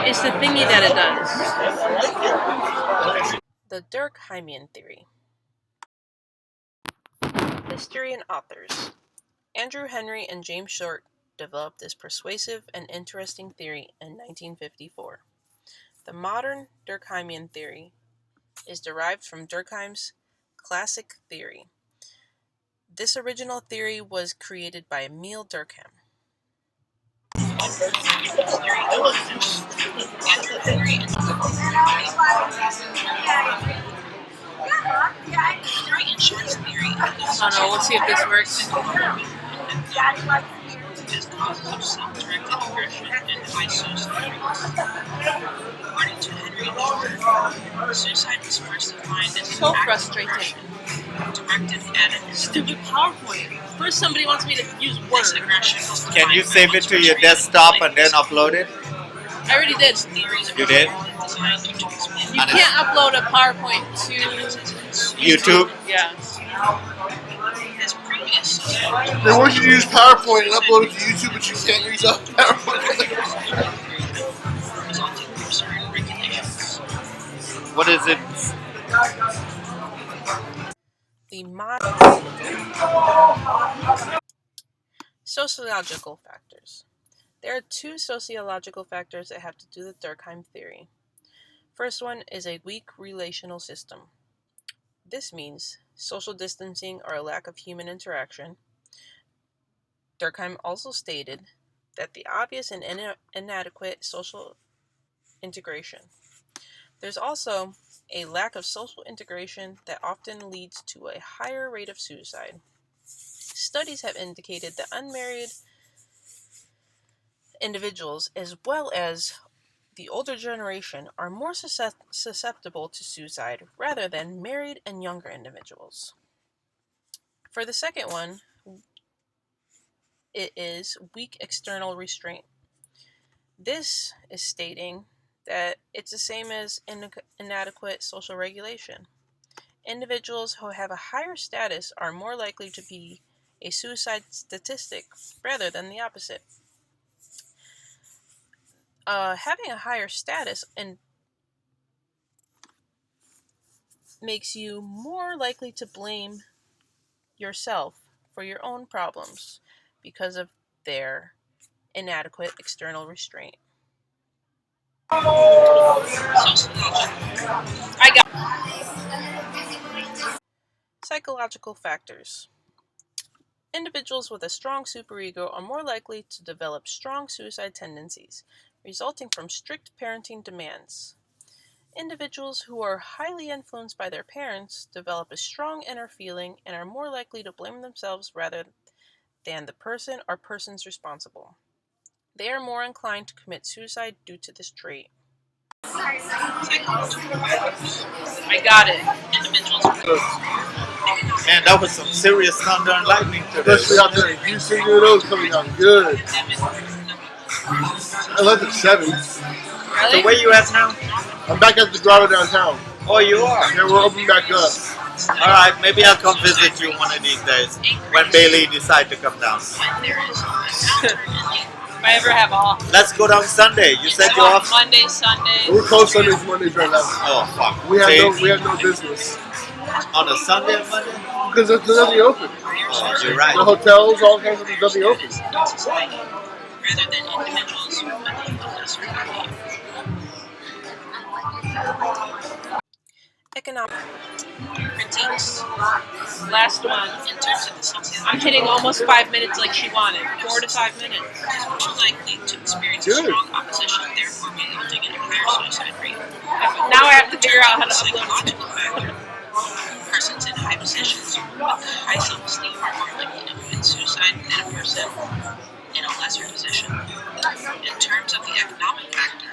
It's the thingy that it does. The Durkheimian Theory. History and authors. Andrew Henry and James Short developed this persuasive and interesting theory in 1954. The modern Durkheimian theory is derived from Durkheim's classic theory. This original theory was created by Emil Durkheim. Oh no, we'll see if this works. As causes of self-directed aggression and high suicide rates. According to Henry, suicide is first defined as So frustrating. directed at an Stupid PowerPoint. First somebody wants me to use Word. aggression. Can you save it to your desktop and then upload it? I already did. You did? You can't upload a PowerPoint to YouTube? Yeah. They want you to use PowerPoint and upload it to YouTube, but you can't use PowerPoint. What is it? The sociological factors. There are two sociological factors that have to do with Durkheim theory. First one is a weak relational system. This means social distancing or a lack of human interaction. Durkheim also stated that the obvious and inadequate social integration. There's also a lack of social integration that often leads to a higher rate of suicide. Studies have indicated that unmarried individuals, as well as the older generation, are more susceptible to suicide rather than married and younger individuals. For the second one, it is weak external restraint. This is stating that it's the same as inadequate social regulation. Individuals who have a higher status are more likely to be a suicide statistic rather than the opposite. Having a higher status and makes you more likely to blame yourself for your own problems because of their inadequate external restraint. I got psychological factors. Individuals with a strong superego are more likely to develop strong suicide tendencies, resulting from strict parenting demands. Individuals who are highly influenced by their parents develop a strong inner feeling and are more likely to blame themselves rather than the person or persons responsible. They are more inclined to commit suicide due to this trait. I got it. Man, that was some serious thunder and lightning today. Especially out there in Houston, those coming out good. I left at 7. Really? So where you at now? I'm back at the grotto downtown. Oh, you are? Yeah, we're opening back up. Alright, maybe I'll come visit you one of these days when Bailey decides to come down. If I ever have off. Let's go down Sunday. You said you're off? Monday, Sunday. We're closed Mondays right now. Oh, fuck. We have See? no business. On a Sunday or Monday? Because there's nothing open. Oh, you're right. The hotels, all kinds of, there's nothing open. Rather than individuals with a lesser value. Economic critiques. Last one. In terms of the sociological, I'm hitting almost 5 minutes like she wanted. 4 to 5 minutes. is more likely to experience Good. strong opposition, therefore resulting in a higher suicide rate. Now I have to figure out how to upload. Psychological factor. Persons in high positions with high self-esteem are more likely to commit suicide than a person in a lesser position. In terms of the economic factor,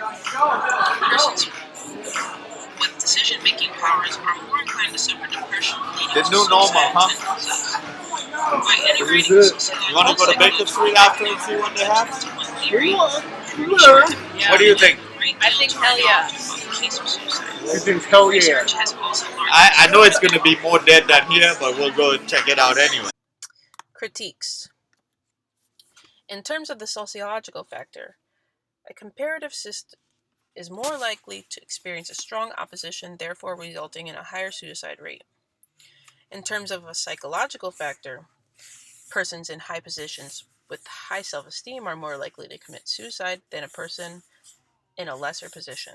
persons with decision-making powers are more inclined to suffer depression, leading The to new normal, suicide huh? tendencies. By integrating good. sociological You want to go to Baker Street after and see what they have? theory, Yeah. What do you think? I think hell yeah. You think, hell yeah. Research has also largely I know it's going to be more dead than here, but we'll go and check it out anyway. Critiques. In terms of the sociological factor, A comparative system is more likely to experience a strong opposition, therefore resulting in a higher suicide rate. In terms of a psychological factor, persons in high positions with high self-esteem are more likely to commit suicide than a person in a lesser position.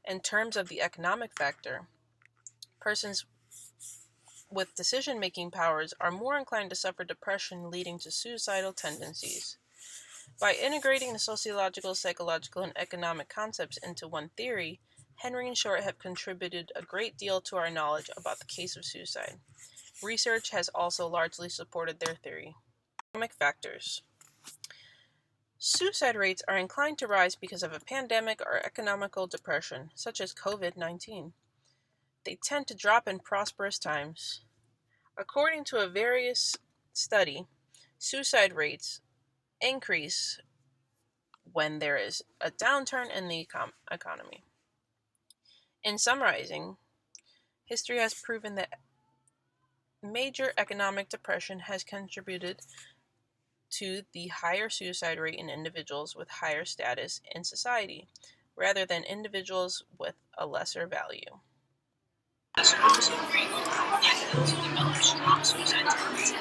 In terms of the economic factor, persons with decision-making powers are more inclined to suffer depression, leading to suicidal tendencies. By integrating the sociological, psychological, and economic concepts into one theory, Henry and Short have contributed a great deal to our knowledge about the case of suicide. Research has also largely supported their theory. Economic factors. Suicide rates are inclined to rise because of a pandemic or economical depression, such as COVID-19. They tend to drop in prosperous times. According to a various study, suicide rates increase when there is a downturn in the economy. In summarizing, history has proven that major economic depression has contributed to the higher suicide rate in individuals with higher status in society, rather than individuals with a lesser value.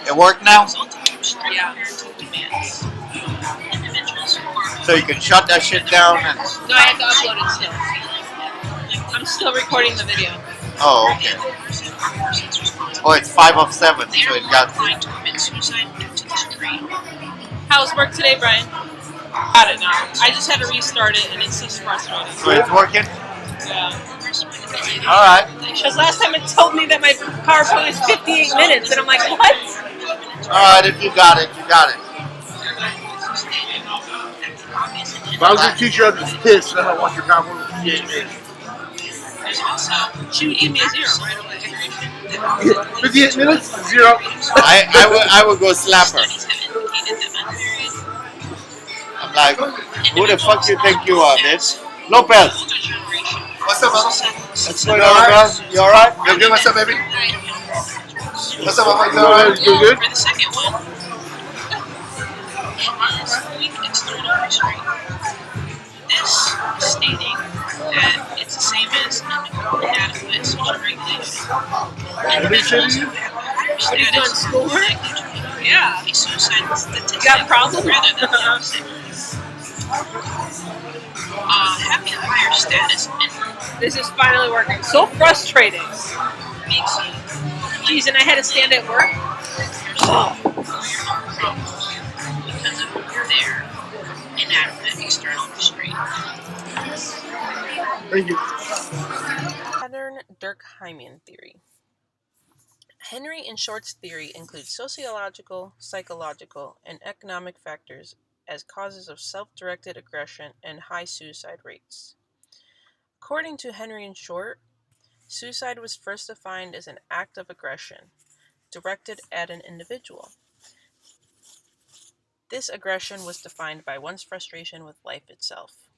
It worked now? Yeah. So you can shut that shit down and... No, I have to upload it still. I'm still recording the video. Oh, okay. Oh, it's 5 of 7, so it got... How's work today, Brian? Got it now. I just had to restart it, and it's just frustrating. So it's working? Yeah. Alright. Because last time it told me that my PowerPoint is 58 minutes, and I'm like, what? Alright, if you got it, you got it. If I was a teacher, I'd be pissed. I don't want your PowerPoint for 58 minutes. She would give me a 0 right away. 58 minutes? 0. I would go slap her. I'm like, who the fuck you think you are, bitch? Lopez! What's up, Mama? What's going on, bro? You alright? You good? What's up, baby? What's up, Mama? You alright? You good? For the second one, is weak external restraint. This stating that it's the same as inadequate social regulation. Individuals who have a higher status schoolwork? Yeah. A suicide statistic You got a problem? rather than the opposite. Having a higher status This is finally working. So frustrating. makes you Jeez, and I had to stand at work. yourself for your own problems because of their inadequate external restraint. Thank you. Modern Durkheimian Theory. Henry and Short's theory includes sociological, psychological, and economic factors as causes of self-directed aggression and high suicide rates. According to Henry and Short, suicide was first defined as an act of aggression directed at an individual. This aggression was defined by one's frustration with life itself.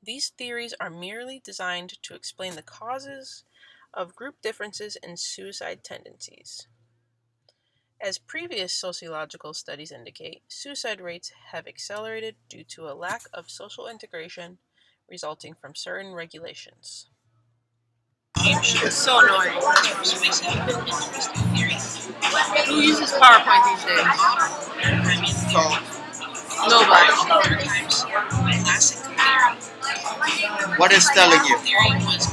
These theories are merely designed to explain the causes of group differences in suicide tendencies. As previous sociological studies indicate, suicide rates have accelerated due to a lack of social integration resulting from certain regulations. It's so annoying. Who uses PowerPoint these days? Nobody. What is telling you? Theory was